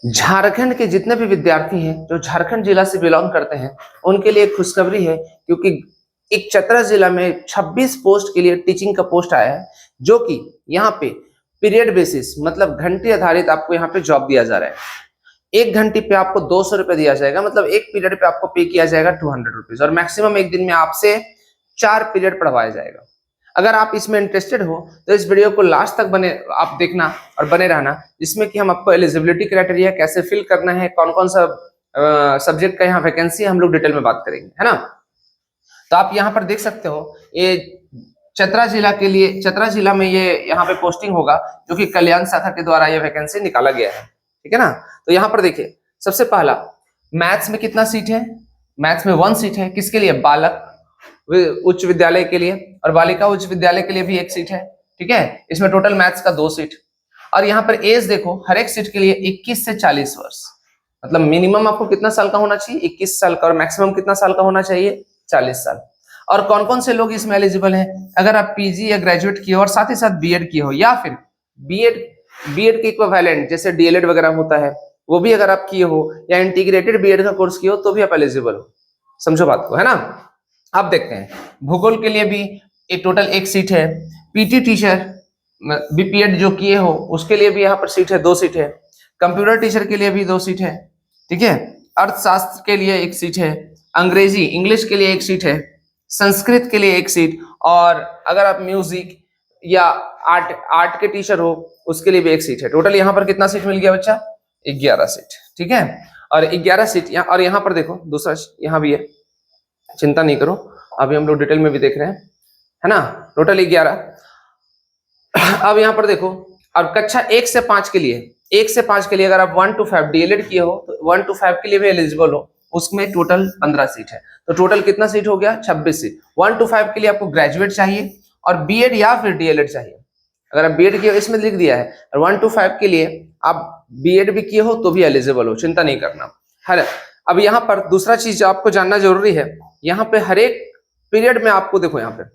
झारखंड के जितने भी विद्यार्थी हैं जो झारखंड जिला से बिलोंग करते हैं उनके लिए एक खुशखबरी है, क्योंकि एक चतरा जिला में 26 पोस्ट के लिए टीचिंग का पोस्ट आया है, जो कि यहाँ पे पीरियड बेसिस मतलब घंटे आधारित आपको यहाँ पे जॉब दिया जा रहा है। एक घंटे पे आपको 200 रुपए दिया जाएगा, मतलब एक पीरियड पे आपको पे किया जाएगा 200 रुपीज, और मैक्सिमम एक दिन में आपसे 4 पीरियड पढ़वाया जाएगा। अगर आप इसमें इंटरेस्टेड हो तो इस वीडियो को लास्ट तक बने आप देखना और बने रहना, जिसमें कि हम आपको एलिजिबिलिटी क्राइटेरिया कैसे फिल करना है, कौन कौन सा सब्जेक्ट का यहाँ वैकेंसी है, हम लोग डिटेल में बात करेंगे, है ना। तो आप यहाँ पर देख सकते हो, ये चतरा जिला के लिए, चतरा जिला में ये यहाँ पे पोस्टिंग होगा, जो कि कल्याण शाखा के द्वारा ये वैकेंसी निकाला गया है, ठीक है ना। तो यहाँ पर देखिए, सबसे पहला मैथ्स में कितना सीट है? मैथ्स में 1 सीट है। किसके लिए? बालक उच्च विद्यालय के लिए, और बालिका उच्च विद्यालय के लिए भी 1 सीट है, ठीक है। इसमें टोटल मैथ्स का 2 सीट। और यहाँ पर एज देखो, हर एक सीट के लिए 21 से 40 वर्ष, मतलब मिनिमम आपको कितना साल का होना चाहिए? 21 साल का, और मैक्सिमम कितना साल का होना चाहिए? 40 साल। और कौन कौन से लोग इसमें एलिजिबल हैं? अगर आप पीजी या ग्रेजुएट किए हो और साथ ही साथ बीएड किए हो, या फिर बीएड के इक्विवेलेंट जैसे डीएलएड वगैरह होता है वो भी अगर आप किए हो, या इंटीग्रेटेड बीएड का कोर्स किए हो, तो भी आप एलिजिबल हो। समझो बात को, है ना। अब देखते हैं, भूगोल के लिए भी एक टोटल 1 सीट है। पीटी टीचर बीपीएड जो किए हो उसके लिए भी यहाँ पर सीट है, 2 सीट है। कंप्यूटर टीचर के लिए भी 2 सीट है, ठीक है। अर्थशास्त्र के लिए 1 सीट है। अंग्रेजी इंग्लिश के लिए 1 सीट है। संस्कृत के लिए 1 सीट। और अगर आप म्यूजिक या आर्ट के टीचर हो उसके लिए भी 1 सीट है। टोटल यहाँ पर कितना सीट मिल गया बच्चा? 11 सीट, ठीक है। और 11 सीट यहाँ, और यहाँ पर देखो दूसरा यहाँ भी है, चिंता नहीं करो, अभी हम लोग डिटेल में भी देख रहे हैं, है ना। टोटल 11। अब यहाँ पर देखो, अब कक्षा 1 से 5 के लिए, 1 से 5 के लिए अगर आप 1 to 5 डीएलएड किए हो तो 1 to 5 के लिए भी एलिजिबल हो, उसमें टोटल 15 सीट है। तो टोटल कितना सीट हो गया? 26 सीट। 1 to 5 के लिए आपको ग्रेजुएट चाहिए और बीएड या फिर डीएलएड चाहिए। अगर आप बीएड किए हो, इसमें लिख दिया है, और 1 to 5 के लिए आप बीएड भी किए हो तो भी एलिजिबल हो, चिंता नहीं करना, है। अब यहाँ पर दूसरा चीज आपको जानना जरूरी है, यहाँ पे हर एक पीरियड में आपको देखो, यहाँ पे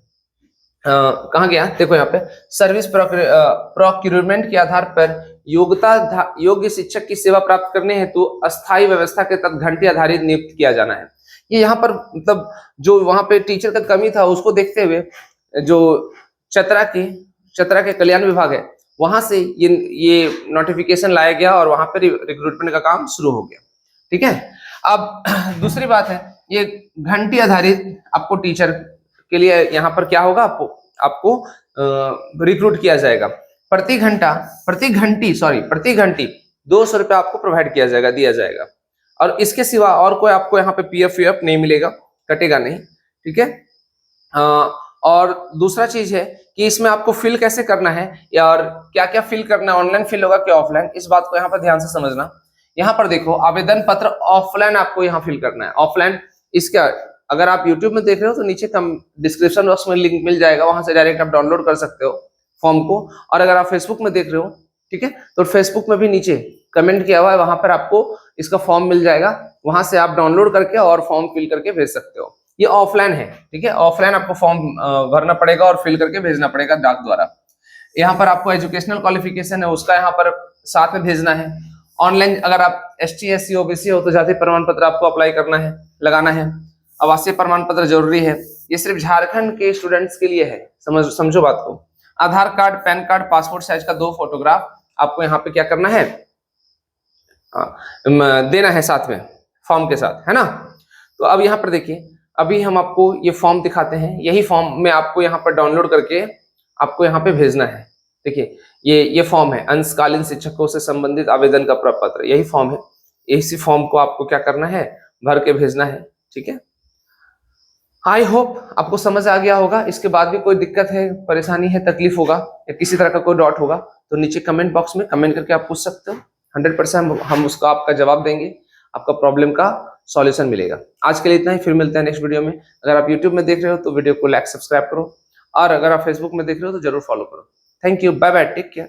कहाँ गया? देखो यहाँ पे सर्विस प्रोक्यूरमेंट के आधार पर योग्य शिक्षक की सेवा प्राप्त करने हेतु अस्थायी व्यवस्था के तहत घंटे आधारित नियुक्त किया जाना है। ये यहाँ पर मतलब जो वहां पे टीचर का कमी था उसको देखते हुए जो चतरा के कल्याण विभाग है वहां से ये नोटिफिकेशन लाया गया और वहां पर रिक्रूटमेंट का काम शुरू हो गया, ठीक है। अब दूसरी बात है, ये घंटी आधारित आपको टीचर के लिए यहाँ पर क्या होगा, आपको रिक्रूट किया जाएगा। प्रति घंटी 200 रुपये आपको प्रोवाइड किया जाएगा, दिया जाएगा। और इसके सिवा और कोई आपको यहाँ पे पीएफ नहीं मिलेगा, कटेगा नहीं, ठीक है। और दूसरा चीज है कि इसमें आपको फिल कैसे करना है और क्या क्या फिल करना है, ऑनलाइन फिल होगा कि ऑफलाइन, इस बात को यहाँ पर ध्यान से समझना। यहाँ पर देखो, आवेदन पत्र ऑफलाइन आपको यहाँ फिल करना है, ऑफलाइन। इसका अगर आप YouTube में देख रहे हो तो नीचे डिस्क्रिप्शन बॉक्स में लिंक मिल जाएगा, वहां से डायरेक्ट आप डाउनलोड कर सकते हो फॉर्म को। और अगर आप फेसबुक में देख रहे हो, ठीक है, तो फेसबुक में भी नीचे कमेंट किया हुआ है, वहां पर आपको इसका फॉर्म मिल जाएगा, वहां से आप डाउनलोड करके और फॉर्म फिल करके भेज सकते हो। ये ऑफलाइन है, ठीक है, ऑफलाइन आपको फॉर्म भरना पड़ेगा और फिल करके भेजना पड़ेगा डाक द्वारा। यहाँ पर आपको एजुकेशनल क्वालिफिकेशन है उसका यहाँ पर साथ में भेजना है। ऑनलाइन अगर आप ST SC OBC हो तो जाति प्रमाण पत्र आपको अप्लाई करना है, लगाना है। आवासीय प्रमाण पत्र जरूरी है, ये सिर्फ झारखंड के स्टूडेंट्स के लिए है, समझो बात को। Aadhaar card, PAN card, passport size का 2 फोटोग्राफ आपको यहाँ पे क्या करना है, देना है साथ में फॉर्म के साथ, है ना। तो अब यहाँ पर देखिए, अभी हम आपको ये फॉर्म दिखाते हैं, यही फॉर्म में आपको यहाँ पर डाउनलोड करके आपको यहाँ पे भेजना है। देखिए ये फॉर्म है, अंशकालीन शिक्षकों से संबंधित आवेदन का प्रपत्र, यही फॉर्म है। इसी फॉर्म को आपको क्या करना है, भर के भेजना है, ठीक है। आई होप आपको समझ आ गया होगा। इसके बाद भी कोई दिक्कत है, परेशानी है, तकलीफ होगा या किसी तरह का कोई डाउट होगा तो नीचे कमेंट बॉक्स में कमेंट करके आप पूछ सकते हो। 100% हम उसका आपका जवाब देंगे, आपका प्रॉब्लम का सॉल्यूशन मिलेगा। आज के लिए इतना ही, फिर मिलते हैं नेक्स्ट वीडियो में। अगर आप यूट्यूब में देख रहे हो तो वीडियो को लाइक सब्सक्राइब करो, और अगर आप फेसबुक में देख रहे हो तो जरूर फॉलो करो। Thank you, bye bye, take care.